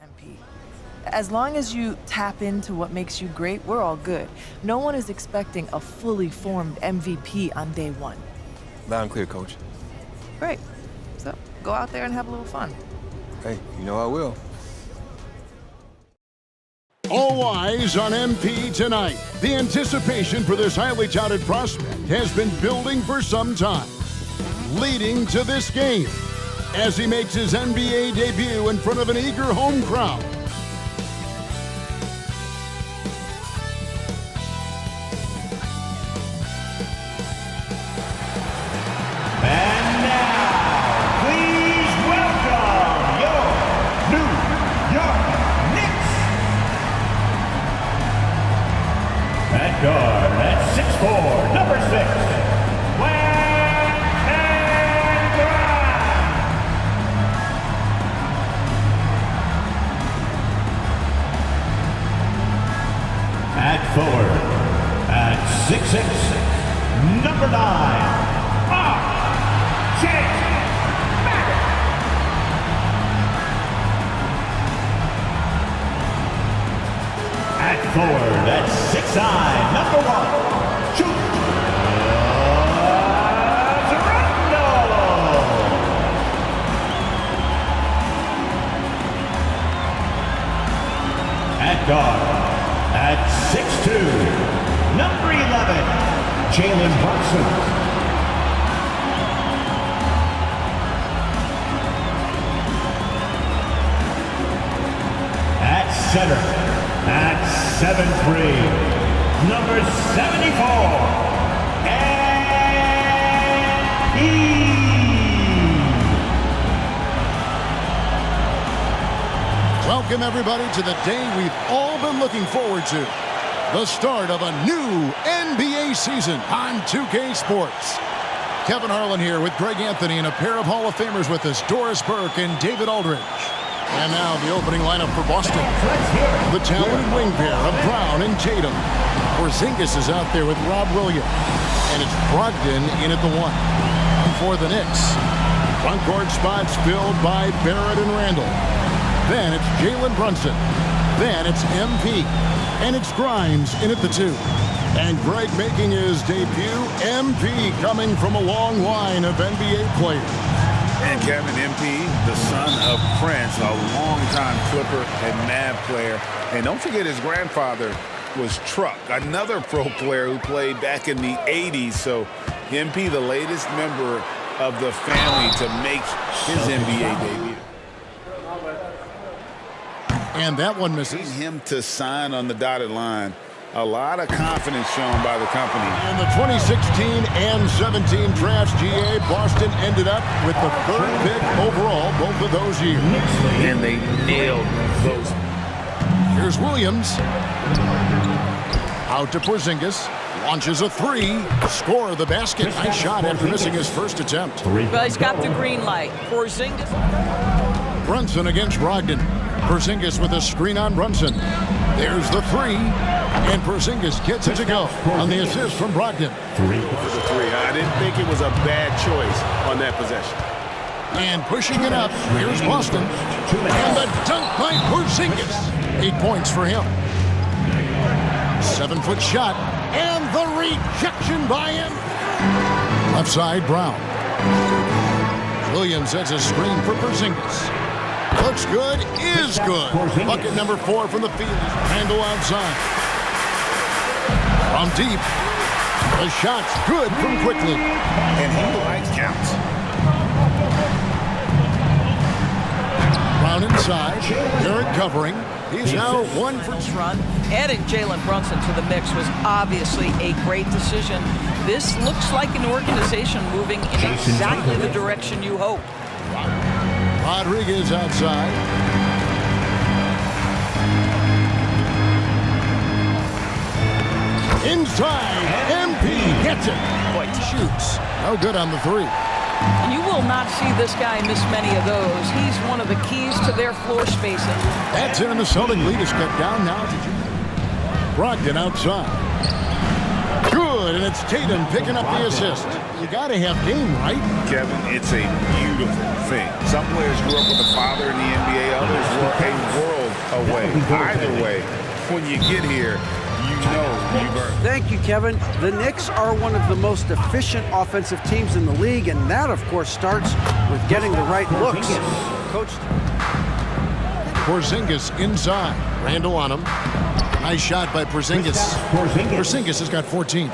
MP. As long as you tap into what makes you great, we're all good. No one is expecting a fully formed MVP on day one. Loud and clear, Coach. Great. So go out there and have a little fun. Hey, you know I will. All eyes on MP tonight. The anticipation for this highly touted prospect has been building for some time, leading to this game as he makes his NBA debut in front of an eager home crowd. And now, please welcome your New York Knicks. At guard, at 6'4", number 6, at forward, at 6'6", number 9, R.J. Barrett. At forward, at 6'9", number 1, at guard, at 6'2", number 11, Jalen Brunson. At center, at 7'3", number 74, and Welcome everybody to the day we've all been looking forward to. The start of a new NBA season on 2K Sports. Kevin Harlan here with Greg Anthony and a pair of Hall of Famers with us, Doris Burke and David Aldridge. And now the opening lineup for Boston. The talented wing pair of Brown and Tatum. Porzingis is out there with Rob Williams. And it's Brogdon in at the 1. For the Knicks, front court spots filled by Barrett and Randall. Then it's Jalen Brunson. Then it's MP. And it's Grimes in at the 2. And Greg making his debut, MP coming from a long line of NBA players. And Kevin, MP, the son of Prince, a longtime Clipper and Mavs player. And don't forget his grandfather was Truck, another pro player who played back in the 80s. So MP, the latest member of the family to make his NBA debut. And that one misses. Him to sign on the dotted line. A lot of confidence shown by the company. In the 2016 and 17 drafts, GA, Boston ended up with the 3rd pick overall both of those years. And they nailed those. Here's Williams. Out to Porzingis. Launches a 3. Score the basket. Nice shot after missing his first attempt. Well, he's got the green light. Porzingis. Brunson against Brogdon. Porzingis with a screen on Brunson. There's the 3. And Porzingis gets it to go on the assist from Brogdon. 3 for the 3. I didn't think it was a bad choice on that possession. And pushing it up, here's Boston. And the dunk by Porzingis. 8 points for him. 7-foot shot. And the rejection by him. Left side, Brown. Williams has a screen for Porzingis. Looks good, is good. Bucket number 4 from the field. Randall outside. From deep. The shot's good from quickly. And he likes counts. Brown inside. Barrett covering. He's now 1 for run. Adding Jalen Brunson to the mix was obviously a great decision. This looks like an organization moving in exactly the direction you hope. Rodriguez outside. Inside, MP gets it. Shoots. No good on the 3. You will not see this guy miss many of those. He's one of the keys to their floor spacing. That's it, and the Celtic lead is cut down now to Brogdon outside. Good, and it's Tatum picking up the assist. You got to have game, right? Kevin, it's a beautiful thing. Some players grew up with a father in the NBA, others were a world away. Either way, when you get here, you know you've earned. Thank you, Kevin. The Knicks are one of the most efficient offensive teams in the league, and that, of course, starts with getting the right looks. Coach. Porzingis inside. Randall on him. Nice shot by Porzingis. Porzingis has got 14.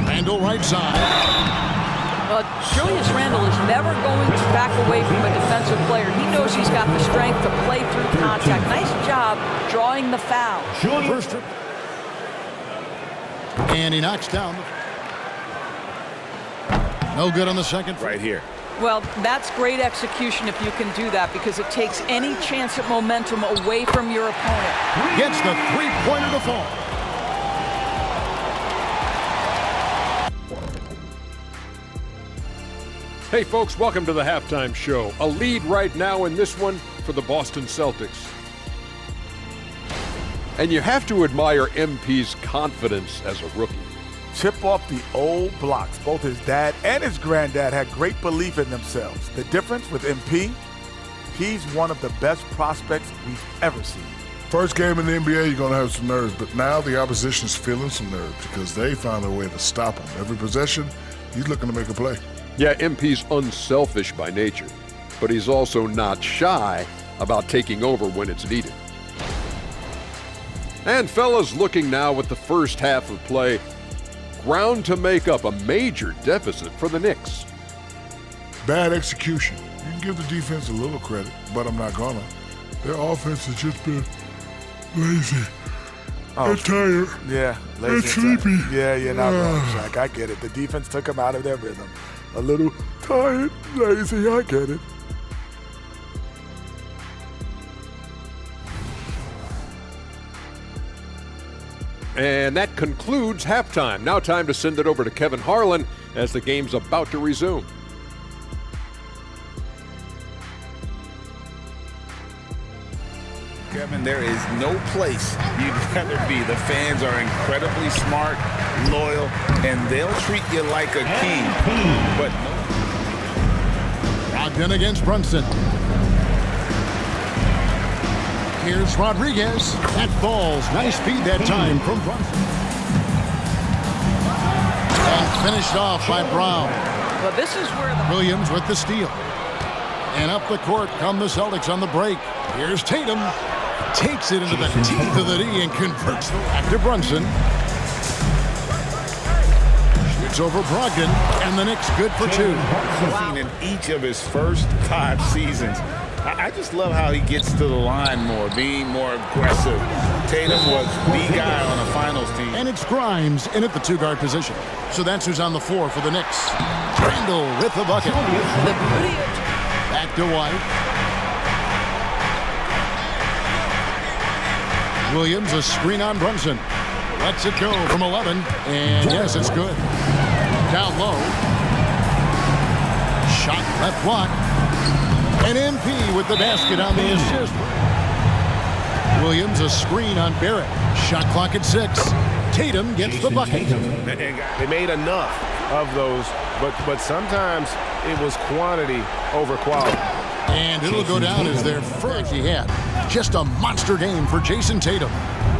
Randall right side. Julius Randle is never going to back away from a defensive player. He knows he's got the strength to play through contact. Nice job drawing the foul. First trip. And he knocks down. No good on the second. Right here. Well, that's great execution if you can do that, because it takes any chance at momentum away from your opponent. Gets the three-pointer to fall. Hey folks, welcome to the halftime show. A lead right now in this one for the Boston Celtics. And you have to admire MP's confidence as a rookie. Chip off the old blocks. Both his dad and his granddad had great belief in themselves. The difference with MP, he's one of the best prospects we've ever seen. First game in the NBA, you're going to have some nerves, but now the opposition's feeling some nerves because they found a way to stop him. Every possession, he's looking to make a play. Yeah, MP's unselfish by nature, but he's also not shy about taking over when it's needed. And fellas, looking now at the first half of play, ground to make up a major deficit for the Knicks. Bad execution. You can give the defense a little credit, but I'm not gonna. Their offense has just been lazy. They're tired. Yeah, lazy. They're sleepy. Yeah, you're not wrong, Shaq. I get it. The defense took them out of their rhythm. A little tired, lazy, I get it. And that concludes halftime. Now time to send it over to Kevin Harlan as the game's about to resume. Kevin, there is no place you'd rather be. The fans are incredibly smart, loyal, and they'll treat you like a king. But Brogdon against Brunson. Here's Rodriguez. That falls. Nice feed that time from Brunson. And finished off by Brown. Well, this is where the Williams with the steal. And up the court come the Celtics on the break. Here's Tatum. Takes it into the teeth of the D and converts back to Brunson. Shoots over Brogdon, and the Knicks good for two. seen in each of his first 5 seasons. I just love how he gets to the line more, being more aggressive. Tatum was the guy on the finals team. And it's Grimes in at the two-guard position. So that's who's on the floor for the Knicks. Randall with the bucket. Back to White. Williams, a screen on Brunson. Lets it go from 11. And yes, it's good. Down low. Shot left block. And MP with the basket on the assist. Williams, a screen on Barrett. Shot clock at 6. Tatum gets the bucket. They made enough of those, but sometimes it was quantity over quality. And it'll go down as their first he had. Just a monster game for Jason Tatum.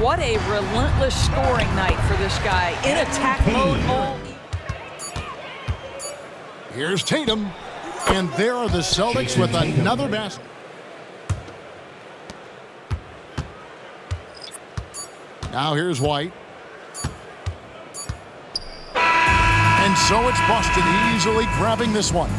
What a relentless scoring night for this guy. In attack mode all. Here's Tatum. And there are the Celtics with another basket. Now here's White. And so it's Boston easily grabbing this one.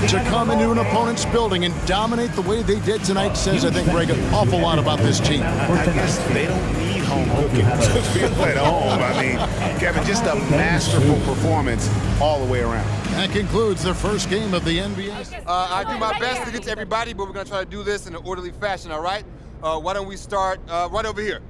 To come into an opponent's building and dominate the way they did tonight says, I think, Greg, an awful lot about this team. I guess they don't need home cooking to feel at home. I mean, Kevin, just a masterful performance all the way around. That concludes the first game of the NBA. I do my best to get to everybody, but we're going to try to do this in an orderly fashion, all right? Why don't we start right over here?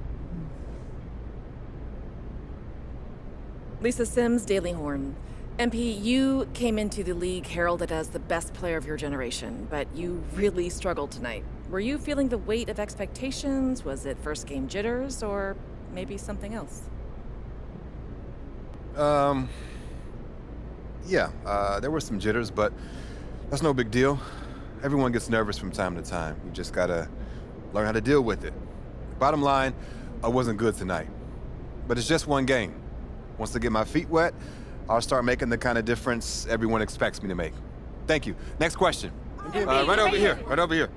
Lisa Sims, Daily Horn. MP, you came into the league heralded as the best player of your generation, but you really struggled tonight. Were you feeling the weight of expectations? Was it first game jitters, or maybe something else? Yeah, there were some jitters, but that's no big deal. Everyone gets nervous from time to time. You just gotta learn how to deal with it. Bottom line, I wasn't good tonight. But it's just one game. Once I get my feet wet, I'll start making the kind of difference everyone expects me to make. Thank you. Next question. Right over here, right over here.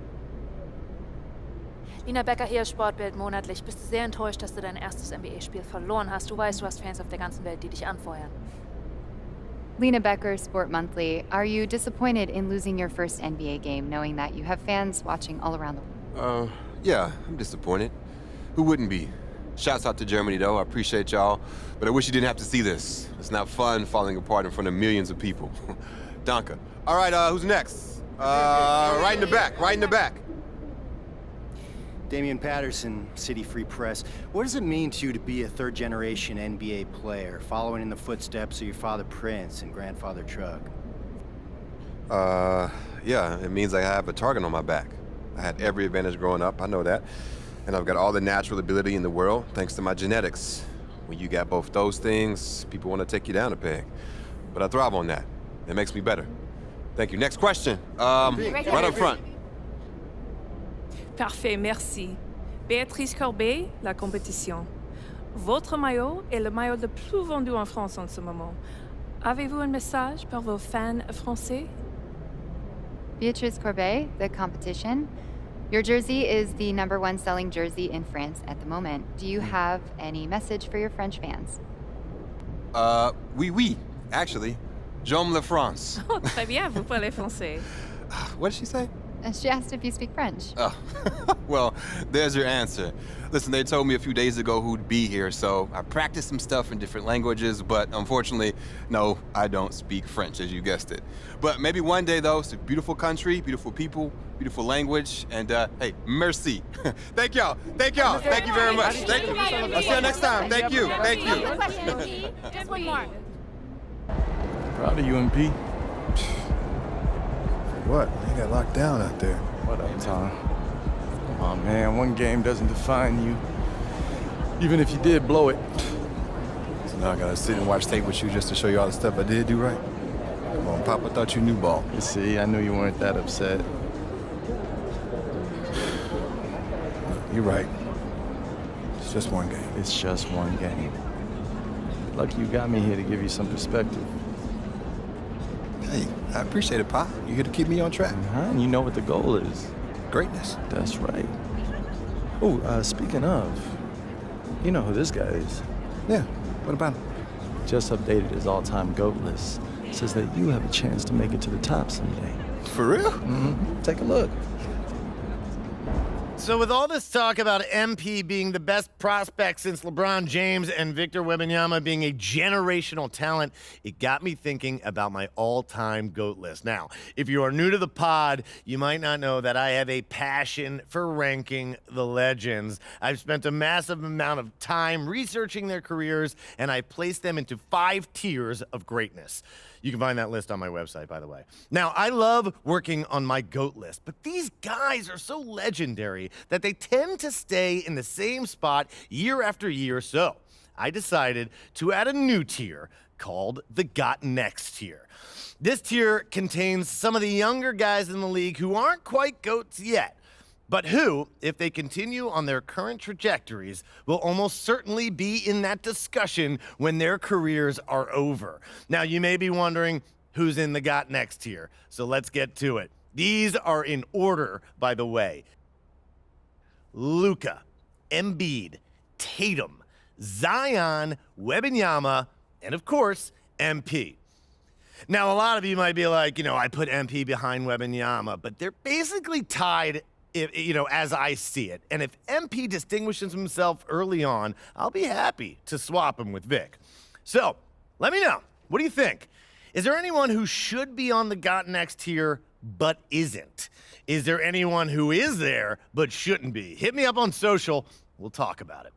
Lina Becker hier, Sportbild monatlich. Bist du sehr enttäuscht, dass du dein erstes NBA-Spiel verloren hast? Du weißt, du hast Fans auf der ganzen Welt, die dich anfeuern. Lena Becker, Sport Monthly. Are you disappointed in losing your first NBA game, knowing that you have fans watching all around the world? Yeah, I'm disappointed. Who wouldn't be? Shouts out to Germany, though. I appreciate y'all. But I wish you didn't have to see this. It's not fun falling apart in front of millions of people. Danke. All right, who's next? Right in the back, right in the back. Damian Patterson, City Free Press. What does it mean to you to be a third-generation NBA player, following in the footsteps of your father Prince and grandfather Truck? Yeah, it means I have a target on my back. I had every advantage growing up, I know that. And I've got all the natural ability in the world, thanks to my genetics. When you got both those things, people want to take you down a peg. But I thrive on that. It makes me better. Thank you. Next question. Right up front. Parfait, merci. Béatrice Corbet, La Compétition. Votre maillot est le maillot le plus vendu en France en ce moment. Avez-vous un message pour vos fans français? Beatrice Corbet, The Competition. Your jersey is the #1 selling jersey in France at the moment. Do you have any message for your French fans? Oui, actually. J'aime la France. Oh, très bien, vous parlez français. What did she say? She asked if you speak French. Oh, well, there's your answer. Listen, they told me a few days ago who'd be here, so I practiced some stuff in different languages, but unfortunately, no, I don't speak French, as you guessed it. But maybe one day, though, it's a beautiful country, beautiful people, beautiful language, and hey, merci. Thank y'all. Thank y'all. Thank you very much. Thank you. I'll see you next time. Thank you. Thank you. Just one more. Proud of you, MP. What? You got locked down out there. What up, Tom? Come on, man. One game doesn't define you. Even if you did blow it. So now I gotta sit and watch tape with you just to show you all the stuff I did do right. Come on, Papa thought you knew ball. You see, I knew you weren't that upset. You're right. It's just one game. It's just one game. Lucky you got me here to give you some perspective. Hey, I appreciate it, Pop. You're here to keep me on track. And you know what the goal is. Greatness. That's right. Oh, speaking of, you know who this guy is. Yeah, what about him? Just updated his all-time GOAT list. Says that you have a chance to make it to the top someday. For real? Mm-hmm. Take a look. So with all this talk about MP being the best prospect since LeBron James and Victor Wembanyama being a generational talent, it got me thinking about my all-time GOAT list. Now, if you are new to the pod, you might not know that I have a passion for ranking the legends. I've spent a massive amount of time researching their careers, and I've placed them into 5 tiers of greatness. You can find that list on my website, by the way. Now, I love working on my GOAT list, but these guys are so legendary that they tend to stay in the same spot year after year. So I decided to add a new tier called the Got Next tier. This tier contains some of the younger guys in the league who aren't quite GOATs yet, but who, if they continue on their current trajectories, will almost certainly be in that discussion when their careers are over. Now, you may be wondering who's in the Got Next tier, so let's get to it. These are in order, by the way. Luka, Embiid, Tatum, Zion, Wembanyama, and of course, MP. Now, a lot of you might be like, I put MP behind Wembanyama, but they're basically tied, as I see it. And if MP distinguishes himself early on, I'll be happy to swap him with Vic. So, let me know. What do you think? Is there anyone who should be on the Got Next tier but isn't? Is there anyone who is there but shouldn't be? Hit me up on social. We'll talk about it.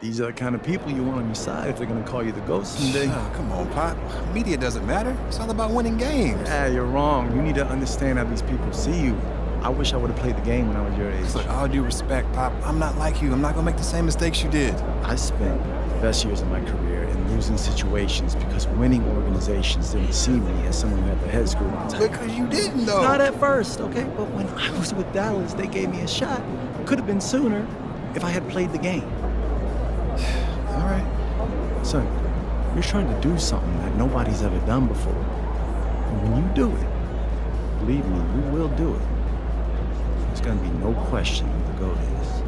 These are the kind of people you want on your side if they're going to call you the GOAT someday. Oh, come on, Pop. Media doesn't matter. It's all about winning games. Ah, you're wrong. You need to understand how these people see you. I wish I would have played the game when I was your age. Look, all due respect, Pop, I'm not like you. I'm not gonna make the same mistakes you did. I spent the best years of my career in losing situations because winning organizations didn't see me as someone who had their head screwed on tight. Because you didn't, though. Not at first, okay? But when I was with Dallas, they gave me a shot. Could have been sooner if I had played the game. All right. Son, you're trying to do something that nobody's ever done before. And when you do it, believe me, you will do it. There's gonna be no question who the GOAT is.